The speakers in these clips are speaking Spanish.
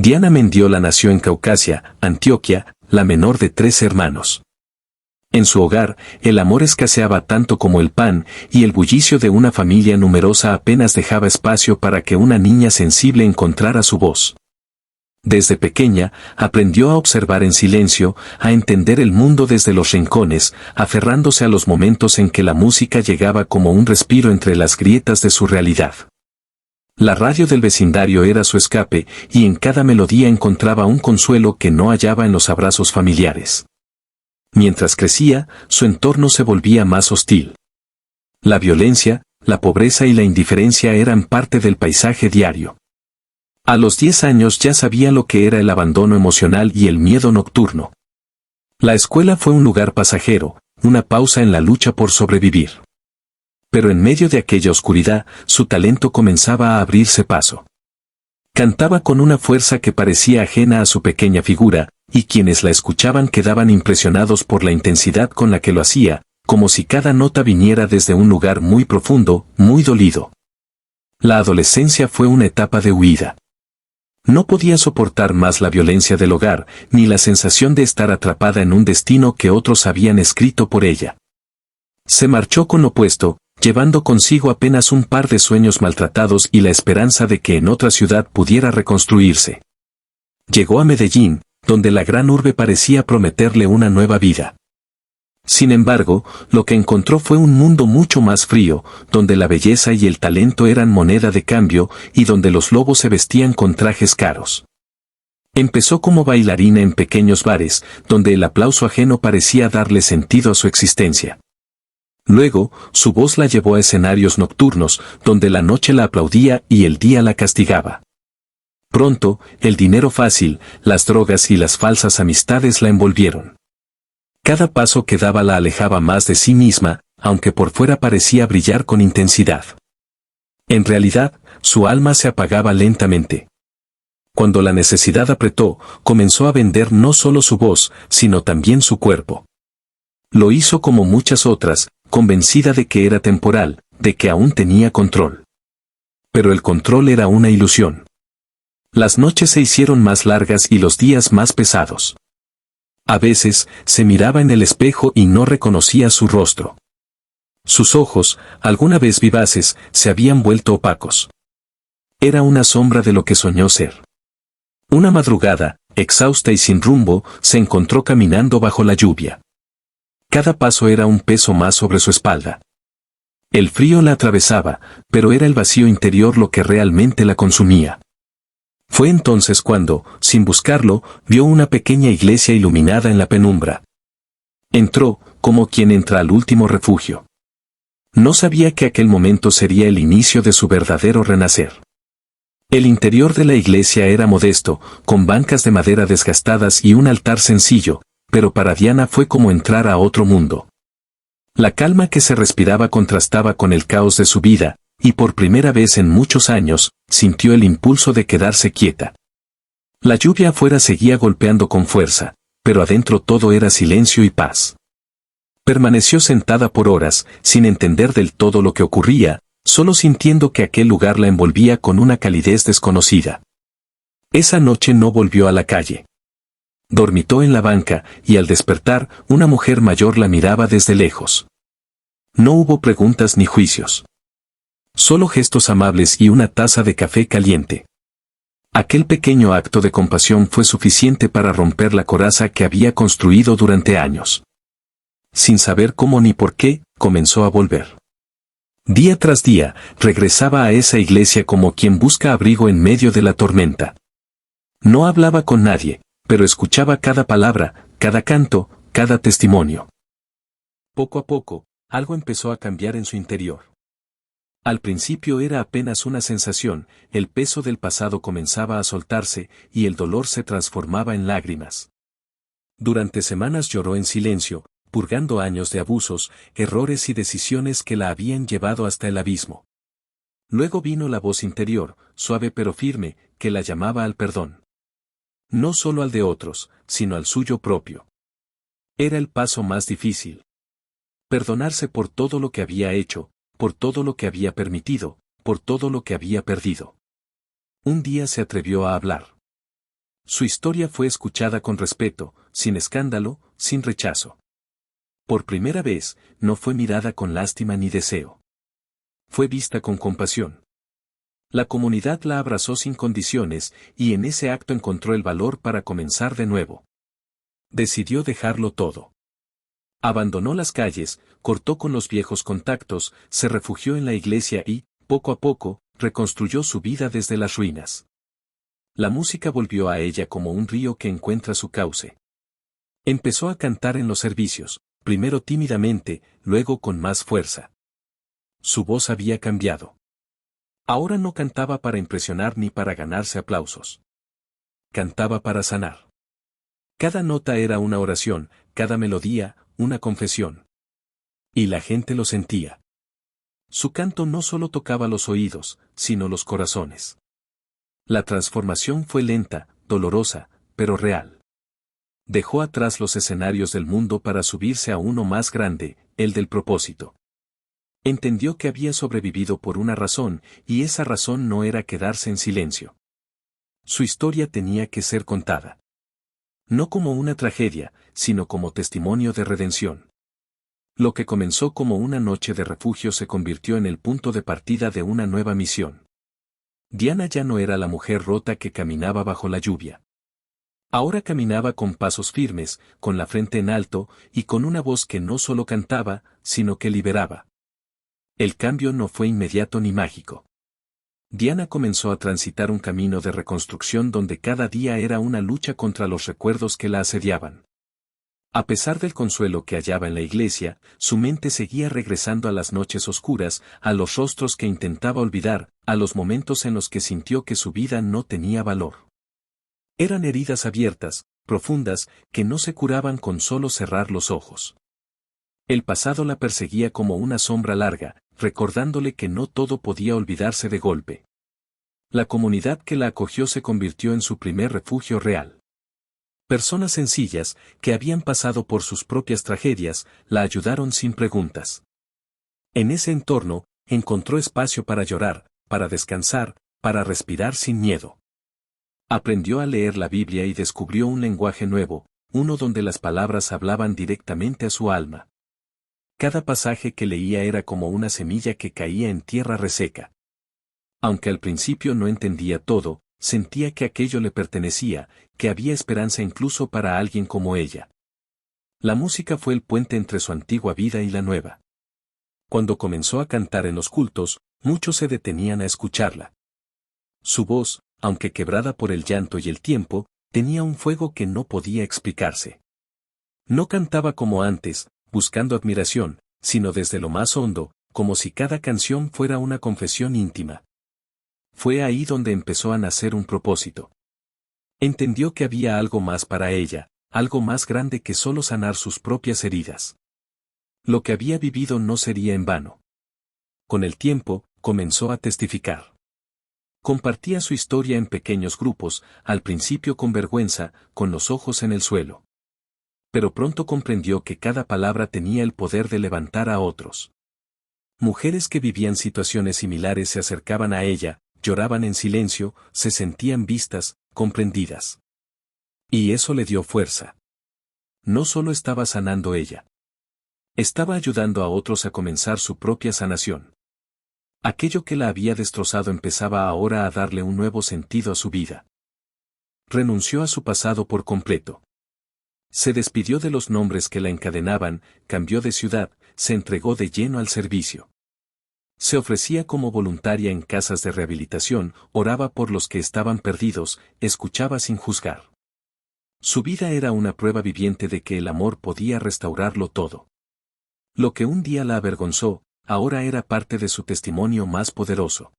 Diana Mendiola nació en Caucasia, Antioquia, la menor de 3 hermanos. En su hogar, el amor escaseaba tanto como el pan, y el bullicio de una familia numerosa apenas dejaba espacio para que una niña sensible encontrara su voz. Desde pequeña, aprendió a observar en silencio, a entender el mundo desde los rincones, aferrándose a los momentos en que la música llegaba como un respiro entre las grietas de su realidad. La radio del vecindario era su escape, y en cada melodía encontraba un consuelo que no hallaba en los abrazos familiares. Mientras crecía, su entorno se volvía más hostil. La violencia, la pobreza y la indiferencia eran parte del paisaje diario. A los 10 años ya sabía lo que era el abandono emocional y el miedo nocturno. La escuela fue un lugar pasajero, una pausa en la lucha por sobrevivir. Pero en medio de aquella oscuridad, su talento comenzaba a abrirse paso. Cantaba con una fuerza que parecía ajena a su pequeña figura, y quienes la escuchaban quedaban impresionados por la intensidad con la que lo hacía, como si cada nota viniera desde un lugar muy profundo, muy dolido. La adolescencia fue una etapa de huida. No podía soportar más la violencia del hogar, ni la sensación de estar atrapada en un destino que otros habían escrito por ella. Se marchó con lo puesto, llevando consigo apenas un par de sueños maltratados y la esperanza de que en otra ciudad pudiera reconstruirse. Llegó a Medellín, donde la gran urbe parecía prometerle una nueva vida. Sin embargo, lo que encontró fue un mundo mucho más frío, donde la belleza y el talento eran moneda de cambio y donde los lobos se vestían con trajes caros. Empezó como bailarina en pequeños bares, donde el aplauso ajeno parecía darle sentido a su existencia. Luego, su voz la llevó a escenarios nocturnos, donde la noche la aplaudía y el día la castigaba. Pronto, el dinero fácil, las drogas y las falsas amistades la envolvieron. Cada paso que daba la alejaba más de sí misma, aunque por fuera parecía brillar con intensidad. En realidad, su alma se apagaba lentamente. Cuando la necesidad apretó, comenzó a vender no solo su voz, sino también su cuerpo. Lo hizo como muchas otras, convencida de que era temporal, de que aún tenía control. Pero el control era una ilusión. Las noches se hicieron más largas y los días más pesados. A veces, se miraba en el espejo y no reconocía su rostro. Sus ojos, alguna vez vivaces, se habían vuelto opacos. Era una sombra de lo que soñó ser. Una madrugada, exhausta y sin rumbo, se encontró caminando bajo la lluvia. Cada paso era un peso más sobre su espalda. El frío la atravesaba, pero era el vacío interior lo que realmente la consumía. Fue entonces cuando, sin buscarlo, vio una pequeña iglesia iluminada en la penumbra. Entró, como quien entra al último refugio. No sabía que aquel momento sería el inicio de su verdadero renacer. El interior de la iglesia era modesto, con bancas de madera desgastadas y un altar sencillo, pero para Diana fue como entrar a otro mundo. La calma que se respiraba contrastaba con el caos de su vida, y por primera vez en muchos años, sintió el impulso de quedarse quieta. La lluvia afuera seguía golpeando con fuerza, pero adentro todo era silencio y paz. Permaneció sentada por horas, sin entender del todo lo que ocurría, solo sintiendo que aquel lugar la envolvía con una calidez desconocida. Esa noche no volvió a la calle. Dormitó en la banca, y al despertar, una mujer mayor la miraba desde lejos. No hubo preguntas ni juicios. Solo gestos amables y una taza de café caliente. Aquel pequeño acto de compasión fue suficiente para romper la coraza que había construido durante años. Sin saber cómo ni por qué, comenzó a volver. Día tras día, regresaba a esa iglesia como quien busca abrigo en medio de la tormenta. No hablaba con nadie, pero escuchaba cada palabra, cada canto, cada testimonio. Poco a poco, algo empezó a cambiar en su interior. Al principio era apenas una sensación, el peso del pasado comenzaba a soltarse, y el dolor se transformaba en lágrimas. Durante semanas lloró en silencio, purgando años de abusos, errores y decisiones que la habían llevado hasta el abismo. Luego vino la voz interior, suave pero firme, que la llamaba al perdón. No solo al de otros, sino al suyo propio. Era el paso más difícil. Perdonarse por todo lo que había hecho, por todo lo que había permitido, por todo lo que había perdido. Un día se atrevió a hablar. Su historia fue escuchada con respeto, sin escándalo, sin rechazo. Por primera vez, no fue mirada con lástima ni deseo. Fue vista con compasión. La comunidad la abrazó sin condiciones y en ese acto encontró el valor para comenzar de nuevo. Decidió dejarlo todo. Abandonó las calles, cortó con los viejos contactos, se refugió en la iglesia y, poco a poco, reconstruyó su vida desde las ruinas. La música volvió a ella como un río que encuentra su cauce. Empezó a cantar en los servicios, primero tímidamente, luego con más fuerza. Su voz había cambiado. Ahora no cantaba para impresionar ni para ganarse aplausos. Cantaba para sanar. Cada nota era una oración, cada melodía, una confesión. Y la gente lo sentía. Su canto no solo tocaba los oídos, sino los corazones. La transformación fue lenta, dolorosa, pero real. Dejó atrás los escenarios del mundo para subirse a uno más grande, el del propósito. Entendió que había sobrevivido por una razón, y esa razón no era quedarse en silencio. Su historia tenía que ser contada. No como una tragedia, sino como testimonio de redención. Lo que comenzó como una noche de refugio se convirtió en el punto de partida de una nueva misión. Diana ya no era la mujer rota que caminaba bajo la lluvia. Ahora caminaba con pasos firmes, con la frente en alto, y con una voz que no solo cantaba, sino que liberaba. El cambio no fue inmediato ni mágico. Diana comenzó a transitar un camino de reconstrucción donde cada día era una lucha contra los recuerdos que la asediaban. A pesar del consuelo que hallaba en la iglesia, su mente seguía regresando a las noches oscuras, a los rostros que intentaba olvidar, a los momentos en los que sintió que su vida no tenía valor. Eran heridas abiertas, profundas, que no se curaban con solo cerrar los ojos. El pasado la perseguía como una sombra larga, recordándole que no todo podía olvidarse de golpe. La comunidad que la acogió se convirtió en su primer refugio real. Personas sencillas, que habían pasado por sus propias tragedias, la ayudaron sin preguntas. En ese entorno, encontró espacio para llorar, para descansar, para respirar sin miedo. Aprendió a leer la Biblia y descubrió un lenguaje nuevo, uno donde las palabras hablaban directamente a su alma. Cada pasaje que leía era como una semilla que caía en tierra reseca. Aunque al principio no entendía todo, sentía que aquello le pertenecía, que había esperanza incluso para alguien como ella. La música fue el puente entre su antigua vida y la nueva. Cuando comenzó a cantar en los cultos, muchos se detenían a escucharla. Su voz, aunque quebrada por el llanto y el tiempo, tenía un fuego que no podía explicarse. No cantaba como antes, buscando admiración, sino desde lo más hondo, como si cada canción fuera una confesión íntima. Fue ahí donde empezó a nacer un propósito. Entendió que había algo más para ella, algo más grande que solo sanar sus propias heridas. Lo que había vivido no sería en vano. Con el tiempo, comenzó a testificar. Compartía su historia en pequeños grupos, al principio con vergüenza, con los ojos en el suelo. Pero pronto comprendió que cada palabra tenía el poder de levantar a otros. Mujeres que vivían situaciones similares se acercaban a ella, lloraban en silencio, se sentían vistas, comprendidas. Y eso le dio fuerza. No solo estaba sanando ella. Estaba ayudando a otros a comenzar su propia sanación. Aquello que la había destrozado empezaba ahora a darle un nuevo sentido a su vida. Renunció a su pasado por completo. Se despidió de los nombres que la encadenaban, cambió de ciudad, se entregó de lleno al servicio. Se ofrecía como voluntaria en casas de rehabilitación, oraba por los que estaban perdidos, escuchaba sin juzgar. Su vida era una prueba viviente de que el amor podía restaurarlo todo. Lo que un día la avergonzó, ahora era parte de su testimonio más poderoso.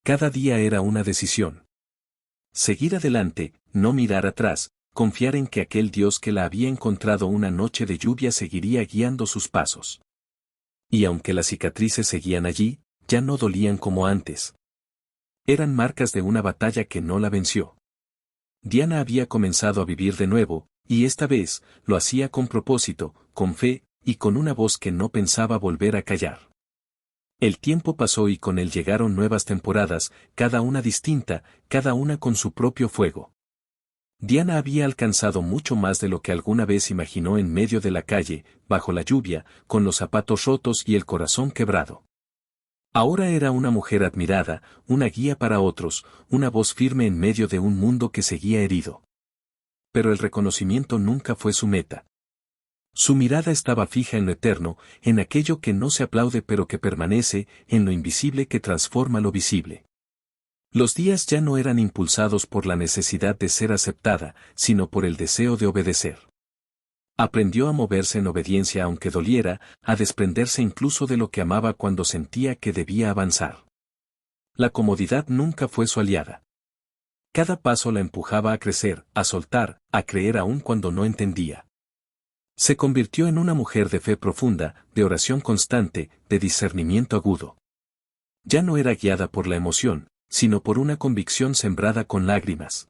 Cada día era una decisión. Seguir adelante, no mirar atrás, confiar en que aquel Dios que la había encontrado una noche de lluvia seguiría guiando sus pasos. Y aunque las cicatrices seguían allí, ya no dolían como antes. Eran marcas de una batalla que no la venció. Diana había comenzado a vivir de nuevo, y esta vez, lo hacía con propósito, con fe, y con una voz que no pensaba volver a callar. El tiempo pasó y con él llegaron nuevas temporadas, cada una distinta, cada una con su propio fuego. Diana había alcanzado mucho más de lo que alguna vez imaginó en medio de la calle, bajo la lluvia, con los zapatos rotos y el corazón quebrado. Ahora era una mujer admirada, una guía para otros, una voz firme en medio de un mundo que seguía herido. Pero el reconocimiento nunca fue su meta. Su mirada estaba fija en lo eterno, en aquello que no se aplaude pero que permanece, en lo invisible que transforma lo visible. Los días ya no eran impulsados por la necesidad de ser aceptada, sino por el deseo de obedecer. Aprendió a moverse en obediencia aunque doliera, a desprenderse incluso de lo que amaba cuando sentía que debía avanzar. La comodidad nunca fue su aliada. Cada paso la empujaba a crecer, a soltar, a creer aún cuando no entendía. Se convirtió en una mujer de fe profunda, de oración constante, de discernimiento agudo. Ya no era guiada por la emoción, sino por una convicción sembrada con lágrimas.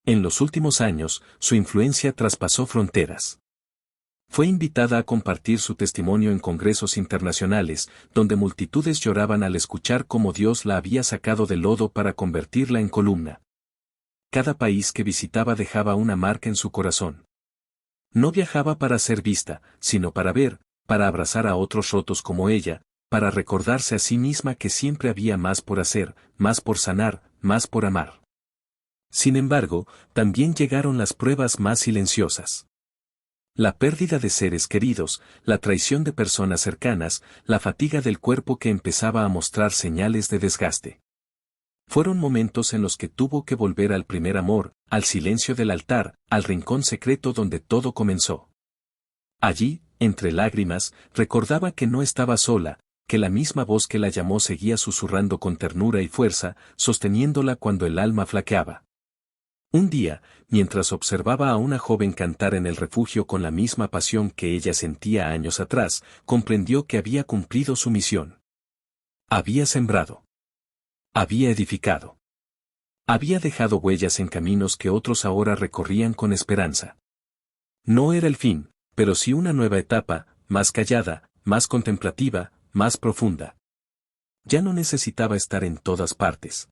En los últimos años, su influencia traspasó fronteras. Fue invitada a compartir su testimonio en congresos internacionales, donde multitudes lloraban al escuchar cómo Dios la había sacado del lodo para convertirla en columna. Cada país que visitaba dejaba una marca en su corazón. No viajaba para ser vista, sino para ver, para abrazar a otros rotos como ella, para recordarse a sí misma que siempre había más por hacer, más por sanar, más por amar. Sin embargo, también llegaron las pruebas más silenciosas. La pérdida de seres queridos, la traición de personas cercanas, la fatiga del cuerpo que empezaba a mostrar señales de desgaste. Fueron momentos en los que tuvo que volver al primer amor, al silencio del altar, al rincón secreto donde todo comenzó. Allí, entre lágrimas, recordaba que no estaba sola, que la misma voz que la llamó seguía susurrando con ternura y fuerza, sosteniéndola cuando el alma flaqueaba. Un día, mientras observaba a una joven cantar en el refugio con la misma pasión que ella sentía años atrás, comprendió que había cumplido su misión. Había sembrado. Había edificado. Había dejado huellas en caminos que otros ahora recorrían con esperanza. No era el fin, pero sí una nueva etapa, más callada, más contemplativa, más profunda. Ya no necesitaba estar en todas partes.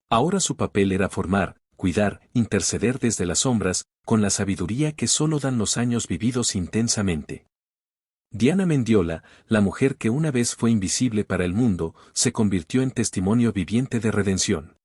Ahora su papel era formar, cuidar, interceder desde las sombras, con la sabiduría que solo dan los años vividos intensamente. Diana Mendiola, la mujer que una vez fue invisible para el mundo, se convirtió en testimonio viviente de redención.